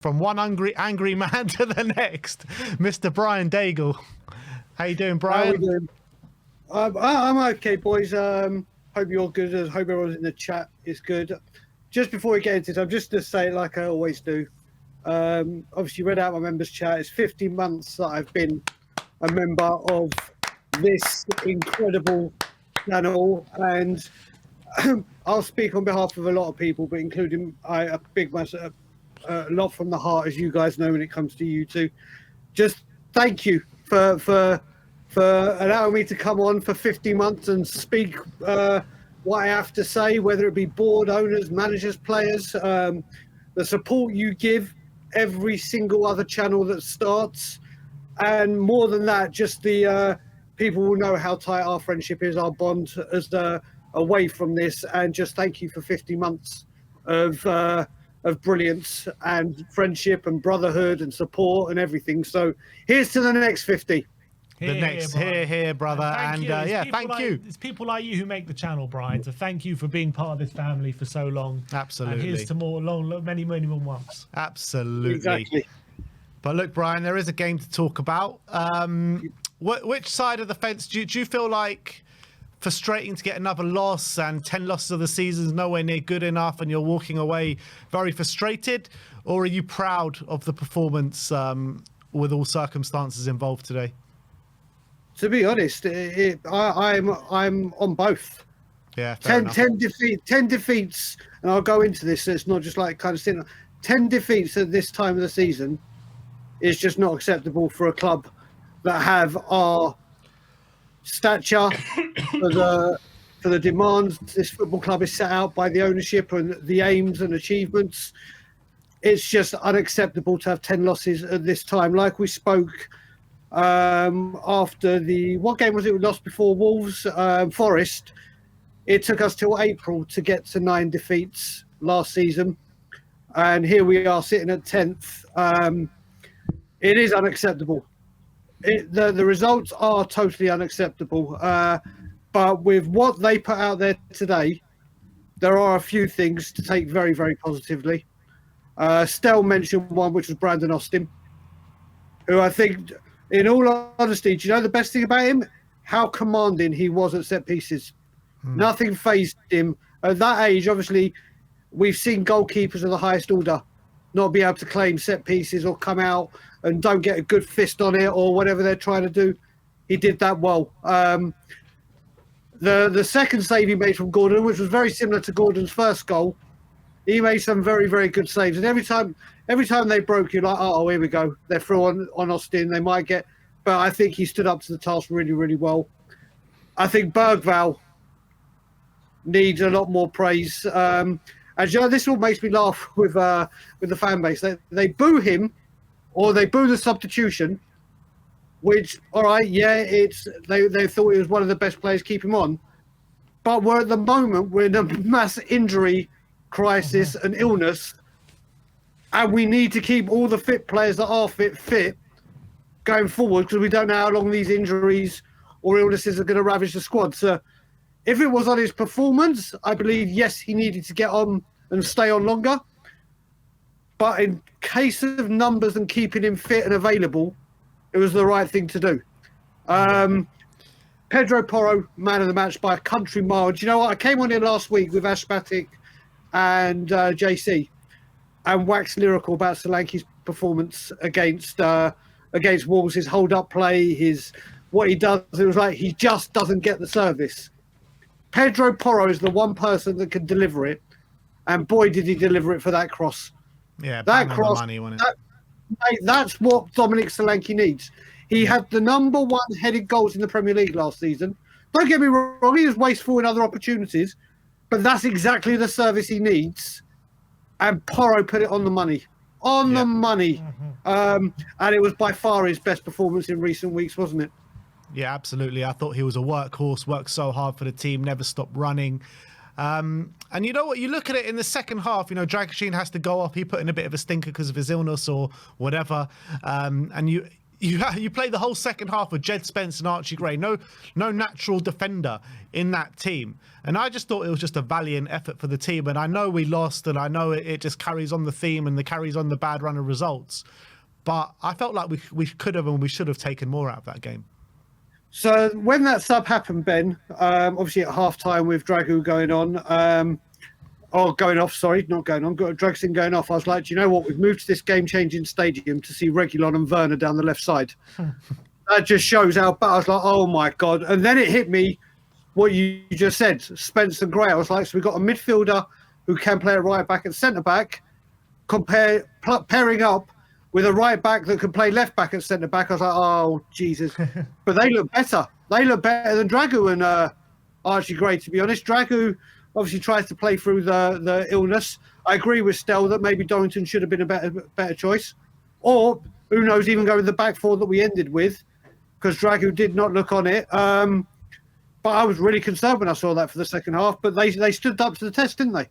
from one angry man to the next, Mr. Brian Daigle. How you doing, Brian? How are we doing? I'm okay, boys. Hope you're good. Hope everyone's in the chat is good. Just before we get into this, I'm just to say, like I always do, obviously read out my members chat. It's 50 months that I've been a member of this incredible channel, and I'll speak on behalf of a lot of people, but including a big massive, a lot from the heart, as you guys know, when it comes to you two. Just thank you for allowing me to come on for 50 months and speak what I have to say, whether it be board owners, managers, players, the support you give every single other channel that starts, and more than that, just the people will know how tight our friendship is, our bond as away from this, and just thank you for 50 months of brilliance and friendship and brotherhood and support and everything. So here's to the next 50. Here, brother. And thank you. It's people like you who make the channel, Brian. So thank you for being part of this family for so long. Absolutely. And here's to many more months. Absolutely. Exactly. But look, Brian, there is a game to talk about. Which side of the fence do you feel like frustrating to get another loss, and 10 losses of the season is nowhere near good enough and you're walking away very frustrated? Or are you proud of the performance with all circumstances involved today? To be honest, I'm on both. Yeah, 10 defeats, and I'll go into this. So it's not just like kind of sitting. 10 defeats at this time of the season is just not acceptable for a club that have our stature for the demands this football club is set out by the ownership and the aims and achievements. It's just unacceptable to have 10 losses at this time. Like we spoke after what game was it we lost before Wolves? Forest. It took us till April to get to 9 defeats last season, and here we are sitting at 10th. It is unacceptable. The results are totally unacceptable, but with what they put out there today, there are a few things to take very, very positively. Stell mentioned one, which was Brandon Austin, who I think, in all honesty, do you know the best thing about him? How commanding he was at set pieces. Nothing fazed him. At that age, obviously, we've seen goalkeepers of the highest order not be able to claim set pieces or come out and don't get a good fist on it or whatever they're trying to do. He did that well. The second save he made from Gordon, which was very similar to Gordon's first goal, he made some very, very good saves. And every time they broke, you're like, oh, here we go. They're through on Austin. They might get... But I think he stood up to the task really, really well. I think Bergvall needs a lot more praise. And you know, this all makes me laugh with the fan base. They boo him, or they boo the substitution, which, all right, yeah, they thought he was one of the best players, keep him on. But at the moment, we're in a mass injury crisis and illness, and we need to keep all the fit players that are fit going forward, because we don't know how long these injuries or illnesses are going to ravage the squad. So if it was on his performance, I believe, yes, he needed to get on and stay on longer. But in case of numbers and keeping him fit and available, it was the right thing to do. Pedro Porro, man of the match by a country mile. Do you know what? I came on here last week with Ashbatic and JC and waxed lyrical about Solanke's performance against Wolves, his hold-up play, what he does. It was like he just doesn't get the service. Pedro Porro is the one person that can deliver it, and boy, did he deliver it for that cross. Yeah, that cross. Money, wasn't it? That's what Dominic Solanke needs. He had the #1 headed goals in the Premier League last season. Don't get me wrong, he was wasteful in other opportunities, but that's exactly the service he needs. And Porro put it on the money. The money. And it was by far his best performance in recent weeks, wasn't it? Yeah, absolutely. I thought he was a workhorse, worked so hard for the team, never stopped running. And you know what? You look at it in the second half, you know, Dragoshin has to go off. He put in a bit of a stinker because of his illness or whatever. And you play the whole second half with Jed Spence and Archie Gray. No natural defender in that team. And I just thought it was just a valiant effort for the team. And I know we lost, and I know it just carries on the theme and it carries on the bad run of results. But I felt like we could have and we should have taken more out of that game. So when that sub happened, Ben, obviously at half-time with Dragoo going on, going off, sorry, not going on, got Dragson going off, I was like, do you know what? We've moved to this game-changing stadium to see Reguilon and Werner down the left side. That just shows how bad. I was like, oh, my God. And then it hit me what you just said, Spence and Gray. I was like, so we've got a midfielder who can play a right-back and centre-back, pairing up with a right-back that can play left-back and centre-back. I was like, oh, Jesus. But they look better. They look better than Dragoo and Archie Gray, to be honest. Dragoo obviously tries to play through the illness. I agree with Stell that maybe Dorrington should have been a better choice. Or, who knows, even go with the back four that we ended with, because Dragoo did not look on it. But I was really concerned when I saw that for the second half. But they stood up to the test, didn't they?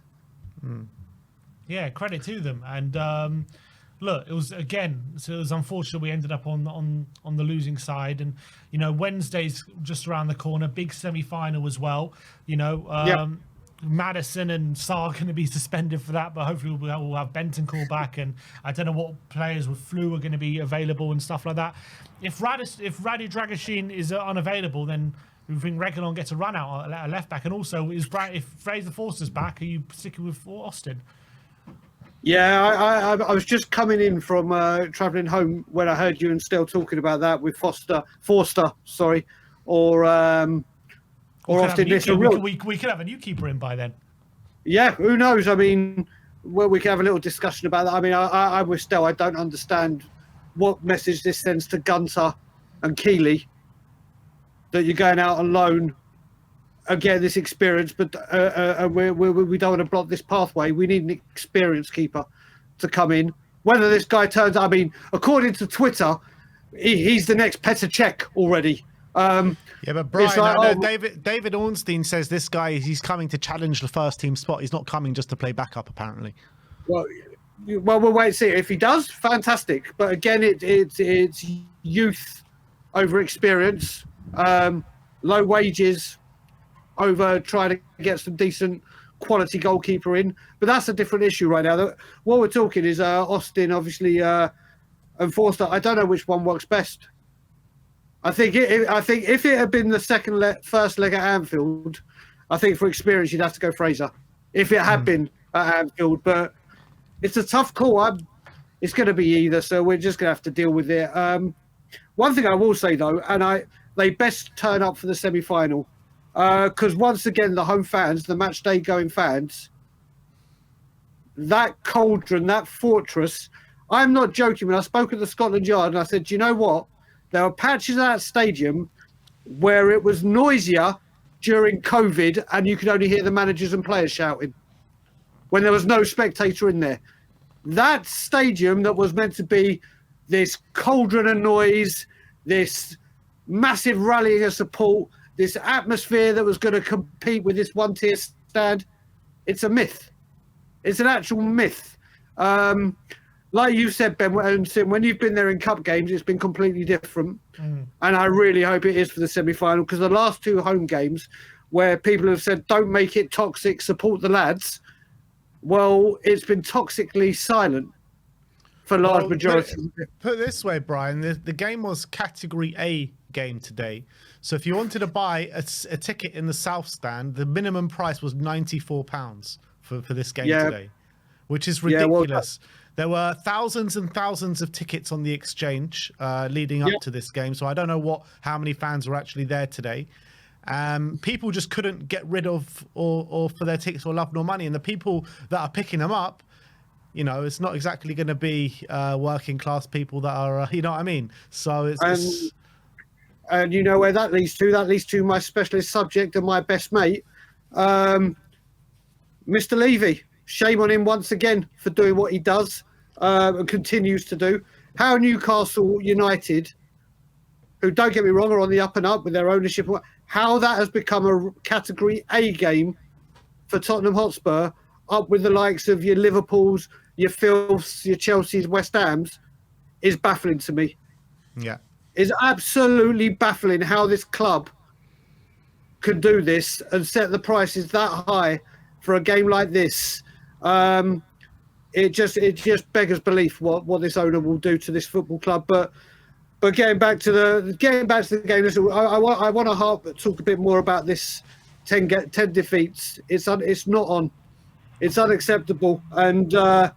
Yeah, credit to them. And look, it was unfortunate we ended up on the losing side. And, Wednesday's just around the corner, big semi-final as well. Madison and Sarr are going to be suspended for that, but hopefully we'll have Bentancur back, and I don't know what players with flu are going to be available and stuff like that. If Radu Dragusin is unavailable, then we think Reguilon gets a run out at left back, and also if Fraser Forster's back, are you sticking with Austin? Yeah, I was just coming in from travelling home when I heard you and Stell talking about that with Forster, or Austin. We could have a new keeper in by then. Yeah, who knows? I mean, we could have a little discussion about that. I mean, I'm with Stell. I don't understand what message this sends to Gunter and Keeley that you're going out on loan and getting this experience, but we don't want to block this pathway. We need an experienced keeper to come in. Whether this guy turns, I mean, according to Twitter, he's the next Petr Cech already. Yeah, but Brian, David Ornstein says this guy, he's coming to challenge the first team spot. He's not coming just to play backup, apparently. Well, we'll wait and see. If he does, fantastic. But again, it's youth over experience, low wages over trying to get some decent quality goalkeeper in. But that's a different issue right now. What we're talking is Austin, obviously, and Forster. I don't know which one works best. I think if it had been the first leg at Anfield, I think for experience you'd have to go Fraser. If it had been at Anfield, but it's a tough call. It's going to be either, so we're just going to have to deal with it. One thing I will say though, and they best turn up for the semi-final, because once again the home fans, the match day going fans, that cauldron, that fortress. I'm not joking. When I spoke at the Scotland Yard, and I said, do you know what? There were patches at that stadium where it was noisier during COVID and you could only hear the managers and players shouting when there was no spectator in there. That stadium that was meant to be this cauldron of noise, this massive rallying of support, this atmosphere that was going to compete with this one-tier stand, it's a myth. It's an actual myth. Like you said, Ben, when you've been there in cup games, it's been completely different. And I really hope it is for the semi-final, because the last two home games where people have said, don't make it toxic, support the lads, well, it's been toxically silent for large majority. Put it this way, Brian, the game was Category A game today. So if you wanted to buy a ticket in the South Stand, the minimum price was £94 for this game today, which is ridiculous. There were thousands and thousands of tickets on the exchange leading up to this game. So I don't know how many fans were actually there today. People just couldn't get rid of or for their tickets or love nor money. And the people that are picking them up, it's not exactly going to be working class people that are, you know what I mean? So and you know where that leads to? That leads to my specialist subject and my best mate, Mr. Levy. Shame on him once again for doing what he does and continues to do. How Newcastle United, who don't get me wrong, are on the up and up with their ownership, how that has become a Category A game for Tottenham Hotspur, up with the likes of your Liverpools, your Phils, your Chelseas, West Hams, is baffling to me. Yeah. It's absolutely baffling how this club can do this and set the prices that high for a game like this. It just beggars belief what this owner will do to this football club. But getting back to the game, listen, I want to talk a bit more about this 10 defeats. It's not on. It's unacceptable, and I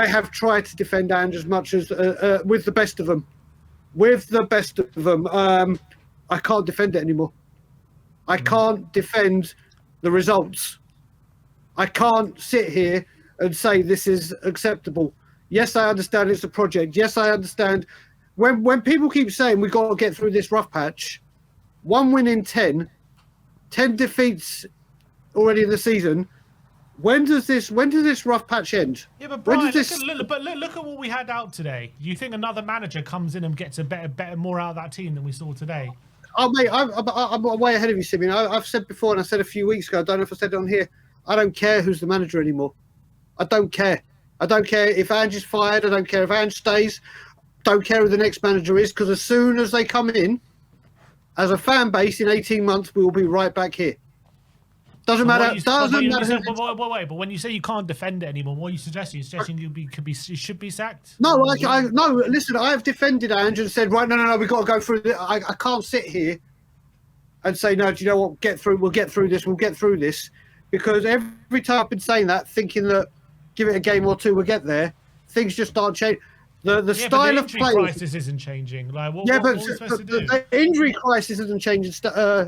have tried to defend Ange as much as with the best of them. With the best of them, I can't defend it anymore. I can't defend the results. I can't sit here and say this is acceptable. Yes, I understand it's a project. Yes, I understand. When people keep saying we've got to get through this rough patch, 1 win in 10 defeats already in the season. When does this rough patch end? Yeah, but Brian, look at what we had out today. Do you think another manager comes in and gets a better, more out of that team than we saw today? Oh, mate, I'm way ahead of you, Simeon. I've said before, and I said a few weeks ago, I don't know if I said it on here, I don't care who's the manager anymore. I don't care. I don't care if Ange is fired. I don't care if Ange stays. Don't care who the next manager is, because as soon as they come in, as a fan base in 18 months, we will be right back here. Doesn't matter. But when you say you can't defend it anymore, what are you suggesting? You're suggesting you should be sacked? No, no. Listen, I have defended Ange and said, right, no, we've got to go through this. I can't sit here and say, no, do you know what? We'll get through this, because every time I've been saying that, thinking that give it a game or two, we'll get there. Things just aren't changing. The style of play. The crisis isn't changing. Like, what are we supposed to do? The injury crisis isn't changing,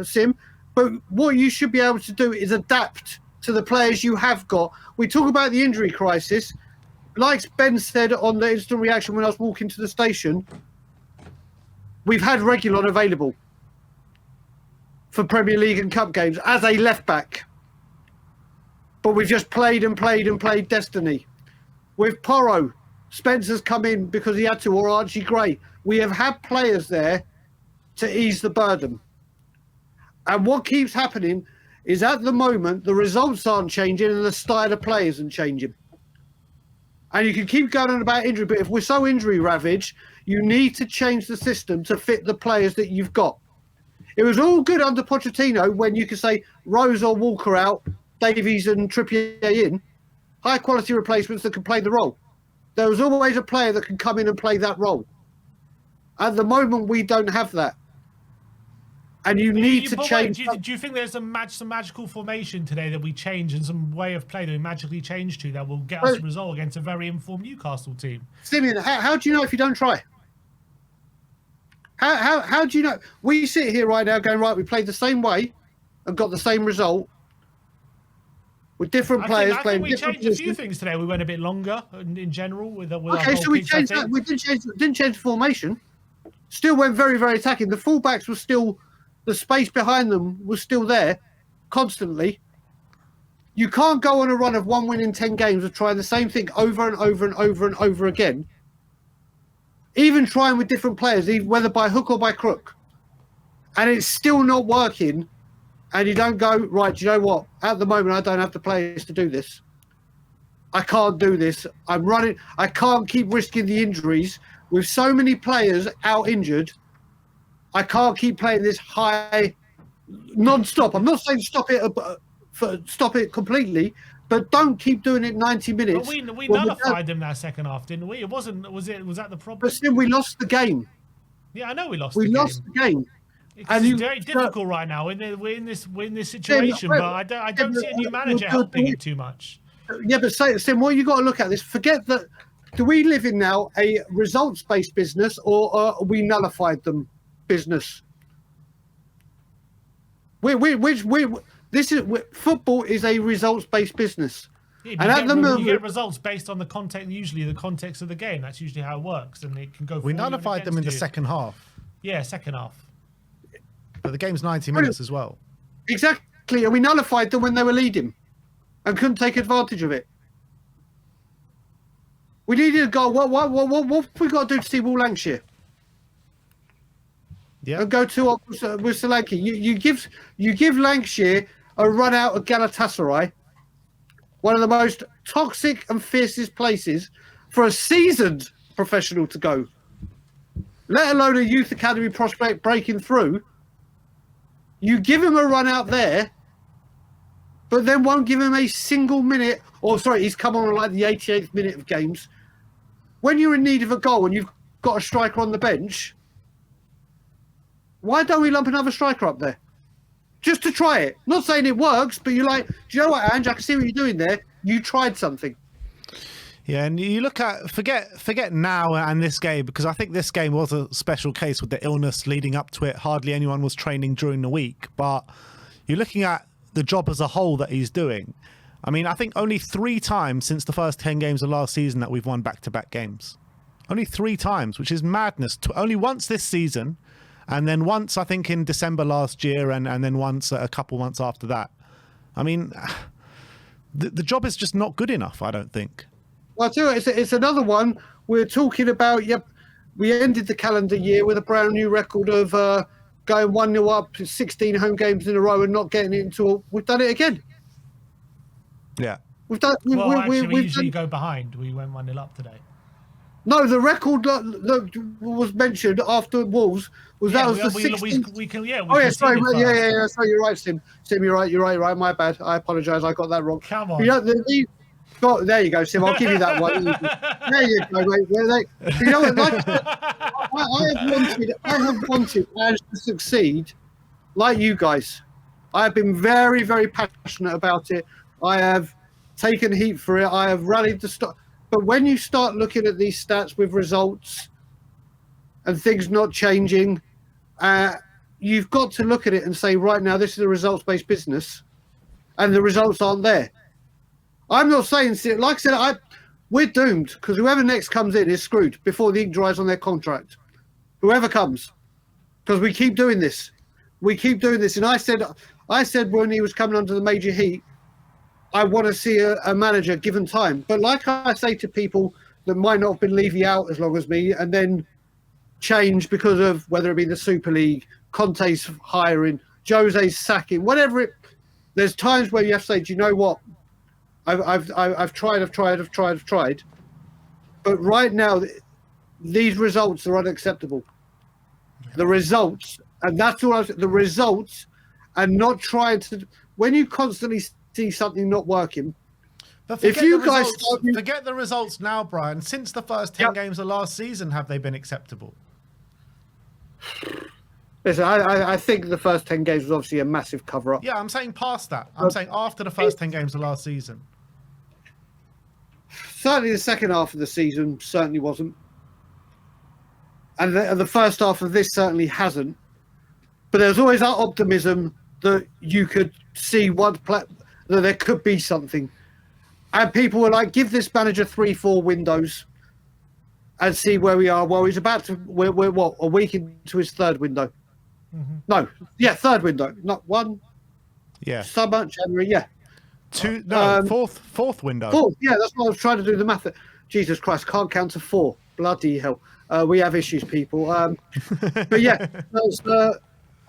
Sim. But what you should be able to do is adapt to the players you have got. We talk about the injury crisis. Like Ben said on the instant reaction when I was walking to the station, we've had Reguilon available for Premier League and Cup games as a left-back. But we've just played Destiny. With Porro, Spencer's come in because he had to, or Archie Gray. We have had players there to ease the burden. And what keeps happening is at the moment, the results aren't changing and the style of play isn't changing. And you can keep going on about injury, but if we're so injury ravaged, you need to change the system to fit the players that you've got. It was all good under Pochettino when you could say Rose or Walker out, Davies and Trippier in, high quality replacements that can play the role. There was always a player that can come in and play that role. At the moment, we don't have that. And you need to change. Do you think there's some magical formation today that we change and some way of play that we magically change to that will get us a result against a very informed Newcastle team? Simeon, how do you know if you don't try? How do you know? We sit here right now going, right, we played the same way and got the same result with different players playing different positions. We changed a few things today. We went a bit longer in general with okay, so we changed that. We didn't change the formation. Still went very, very attacking. The fullbacks were still... The space behind them was still there constantly. You can't go on a run of 1 win in 10 games of trying the same thing over and over and over and over again. Even trying with different players, whether by hook or by crook. And it's still not working. And you don't go, right, do you know what? At the moment, I don't have the players to do this. I can't do this. I'm running. I can't keep risking the injuries. With so many players out injured, I can't keep playing this high non-stop. I'm not saying stop it completely, but don't keep doing it 90 minutes. But we nullified them that second half, didn't we? It wasn't. Was that the problem? But still, we lost the game. Yeah, I know we lost. We lost the game. And it's very difficult right now. We're in this situation, but I don't see a new manager helping it too much. Yeah, but Sim, what you got to look at this. Forget that. Do we live in now a results-based business, or we nullified them? Business. Football is a results-based business, and at the moment you get results based on the context. Usually, the context of the game. That's usually how it works, and it can go. We nullified them in the second half. Yeah, second half. But the game's 90 minutes as well. Exactly, and we nullified them when they were leading, and couldn't take advantage of it. We needed a goal. What have we got to do to see Wall Lancashire? Yeah. And go to with Solanke. You give Lancashire a run out of Galatasaray, one of the most toxic and fiercest places for a seasoned professional to go. let alone a youth academy prospect breaking through. You give him a run out there, but then won't give him a single minute. Or sorry, he's come on like the 88th minute of games. When you're in need of a goal and you've got a striker on the bench, why don't we lump another striker up there? Just to try it. Not saying it works, but you're like, do you know what, Ange? I can see what you're doing there. You tried something. Yeah, and you look at forget now and this game, because I think this game was a special case with the illness leading up to it. Hardly anyone was training during the week, but you're looking at the job as a whole that he's doing. I mean, I think only 3 times since the first 10 games of last season that we've won back-to-back games. Only 3 times, which is madness. Only once this season, and then once, I think, in December last year, and then once a couple months after that. I mean, the job is just not good enough, I don't think. Well, I tell you, it's another one. We're talking about, we ended the calendar year with a brand new record of going 1-0 up, 16 home games in a row and not getting it into we've done it again. Yeah. We've done. We usually go behind. We went 1-0 up today. No, the record that was mentioned after Wolves was the 16th. We can. Sorry, yeah. Sorry, you're right, Sim. Sim, you're right. My bad. I apologise. I got that wrong. Come on. There you go, Sim. I'll give you that one. There you go, mate. You know what? Like, I have wanted Ange to succeed, like you guys. I have been very, very passionate about it. I have taken heat for it. I have rallied the stock. But when you start looking at these stats with results and things not changing, you've got to look at it and say, right now, this is a results-based business, and the results aren't there. I'm not saying, like I said, we're doomed, because whoever next comes in is screwed before the ink dries on their contract. Whoever comes, because we keep doing this. And I said when he was coming under the major heat, I want to see a manager given time. But like I say to people that might not have been Levy out as long as me, and then change because of whether it be the Super League, Conte's hiring, Jose's sacking, whatever there's times where you have to say, do you know what? I've tried. But right now, these results are unacceptable. The results, and that's all the results, and not trying to. When you constantly see something not working, but if you guys forget the results now, Brian. Since the first 10 games of last season, have they been acceptable? Listen, I think the first 10 games was obviously a massive cover-up. Yeah, I'm saying past that. I'm saying after the first 10 games of last season. Certainly the second half of the season certainly wasn't. And the first half of this certainly hasn't. But there's always that optimism that you could see that there could be something. And people were like, give this manager 3-4 windows and see where we are. Well, he's about to, we're what, a week into his third window. Mm-hmm. No, yeah, third window, not one. Yeah. Summer, January, yeah. Fourth window. Fourth, yeah, that's what I was trying to do the math. Jesus Christ, can't count to 4. Bloody hell. We have issues, people. But yeah,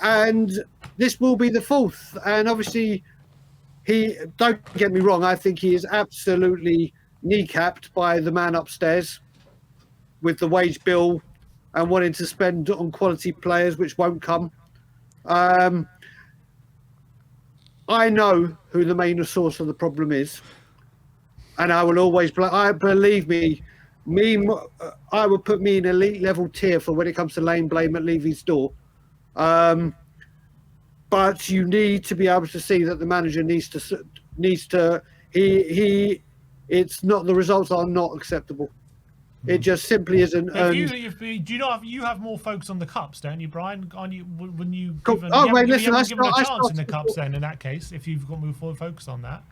and this will be the 4th. And obviously, don't get me wrong, I think he is absolutely kneecapped by the man upstairs with the wage bill and wanting to spend on quality players, which won't come. I know who the main source of the problem is, and I will always believe me. I would put me in elite level tier for when it comes to laying blame at Levy's door. But you need to be able to see that the manager needs to. It's not, the results are not acceptable. It just simply isn't. You have more focus on the cups, don't you, Brian? When you cool. given, oh, you wait, listen, given a chance in the cups, then in that case, if you've got more focus on that.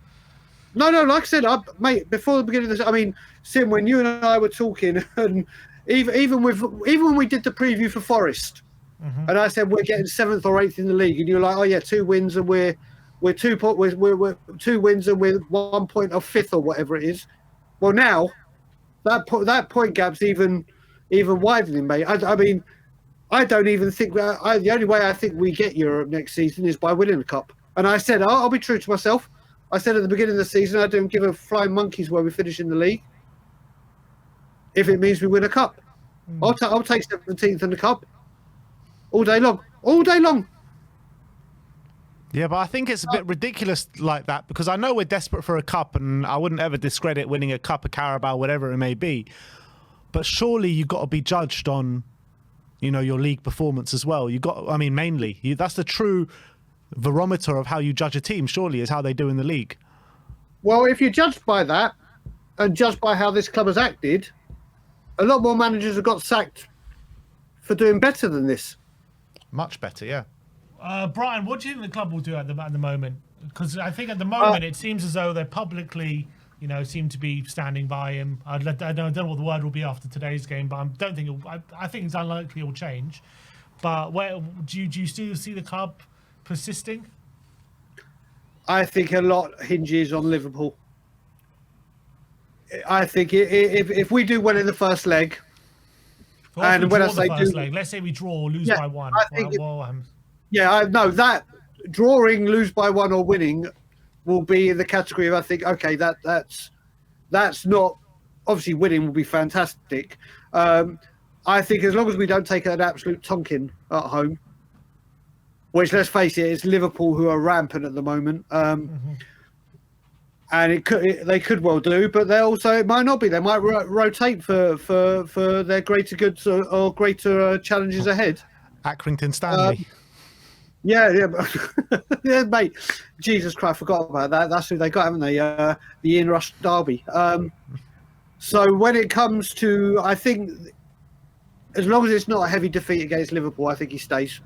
No, like I said, mate. Before the beginning of this, I mean, Sim, when you and I were talking, and even when we did the preview for Forest, and I said we're getting 7th or 8th in the league, and you're like, oh yeah, 2 wins and we're 2 wins and we're 1 point of 5th or whatever it is. Well, now that point gap's even widening, mate. I mean, I don't even think the only way I think we get Europe next season is by winning the cup. And I said I'll be true to myself. I said at the beginning of the season I don't give a flying monkeys where we finish in the league if it means we win a cup. I'll take 17th in the cup all day long. All day long. Yeah, but I think it's a bit ridiculous like that, because I know we're desperate for a cup, and I wouldn't ever discredit winning a cup, a Carabao, whatever it may be. But surely you've got to be judged on, your league performance as well. Mainly. That's the true barometer of how you judge a team, surely, is how they do in the league. Well, if you're judged by that, and judged by how this club has acted, a lot more managers have got sacked for doing better than this. Much better, yeah. Brian, what do you think the club will do at the moment? Because I think at the moment it seems as though they're publicly, seem to be standing by him. I don't know what the word will be after today's game, but I think it's unlikely it will change. But do you still see the club persisting? I think a lot hinges on Liverpool. I think if we do well in the first leg, and when I say leg, let's say we draw or lose by one. I know that drawing, lose by one, or winning will be in the category of, I think, okay, that's not, obviously winning will be fantastic. I think as long as we don't take an absolute tonking at home, which, let's face it, it's Liverpool who are rampant at the moment. And they could well do, but it might not be. They might rotate for their greater goods or greater challenges ahead. Accrington Stanley. Yeah, mate. Jesus Christ, I forgot about that. That's who they got, haven't they? The Ian Rush derby. So when it comes to, I think, as long as it's not a heavy defeat against Liverpool, I think he stays.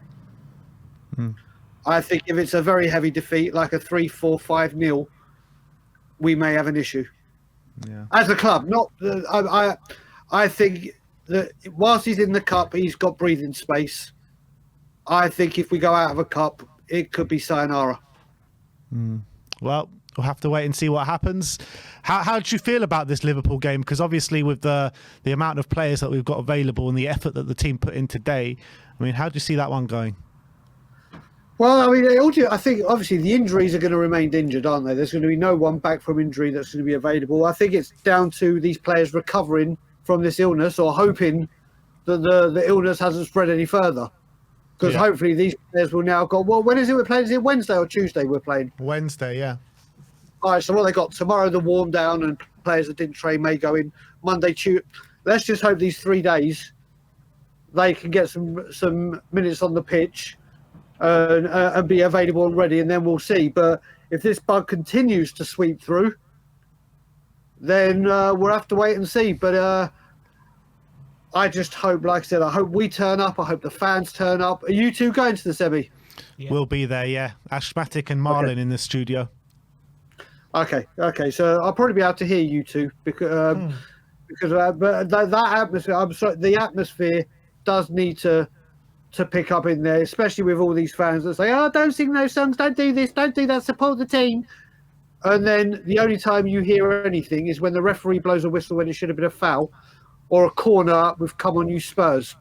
I think if it's a very heavy defeat, like a 3-4, 5-0, we may have an issue. Yeah. As a club, not. I think that whilst he's in the cup, he's got breathing space. I think if we go out of a cup, it could be sayonara. Well, we'll have to wait and see what happens. How did you feel about this Liverpool game? Because obviously with the amount of players that we've got available and the effort that the team put in today, how do you see that one going? Well, I think obviously the injuries are going to remain injured, aren't they? There's going to be no one back from injury that's going to be available. I think it's down to these players recovering from this illness, or hoping that the illness hasn't spread any further. Because hopefully these players will now go, well, when is it we're playing? Is it Wednesday or Tuesday we're playing? Wednesday, yeah. All right, so what they got? Tomorrow the warm down, and players that didn't train may go in. Monday, Tuesday. Let's just hope these 3 days they can get some minutes on the pitch and be available and ready, and then we'll see. But if this bug continues to sweep through, then we'll have to wait and see. But I just hope, like I said, I hope we turn up. I hope the fans turn up. Are you two going to the semi? Yeah. We'll be there, yeah. Ashmatic and Marlon in the studio. Okay. So I'll probably be able to hear you two because but that atmosphere. I'm sorry, the atmosphere does need to pick up in there, especially with all these fans that say, "Oh, don't sing those songs, don't do this, don't do that, support the team." And then the only time you hear anything is when the referee blows a whistle when it should have been a foul, or a corner with "Come on, you Spurs."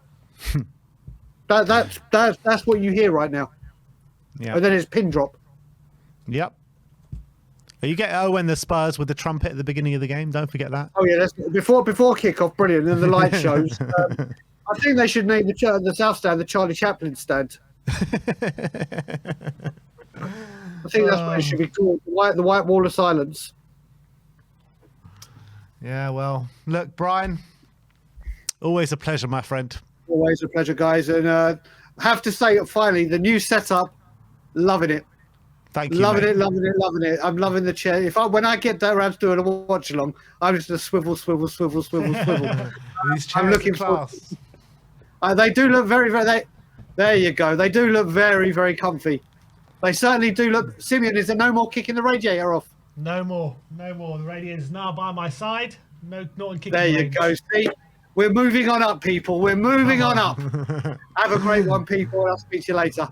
That's what you hear right now. Yeah. And then it's pin drop. Yep. You get when the Spurs with the trumpet at the beginning of the game. Don't forget that. Oh yeah, that's before kickoff. Brilliant. And the light shows. I think they should name the South Stand the Charlie Chaplin stand. I think that's what it should be called. The White Wall of Silence. Yeah. Well, look, Brian. Always a pleasure, my friend. Always a pleasure, guys. And I have to say, finally, the new setup, loving it. Thank you. Loving it. I'm loving the chair. When I get around to doing a watch along, I'm just a swivel. These chairs I'm looking for. They do look very, very. There you go. They do look very, very comfy. They certainly do look. Simeon, is there no more kicking the radiator off? No more. The radiator's now by my side. No, not in kicking. There you go. See. We're moving on up, people. We're moving on up. Have a great one, people. I'll speak to you later.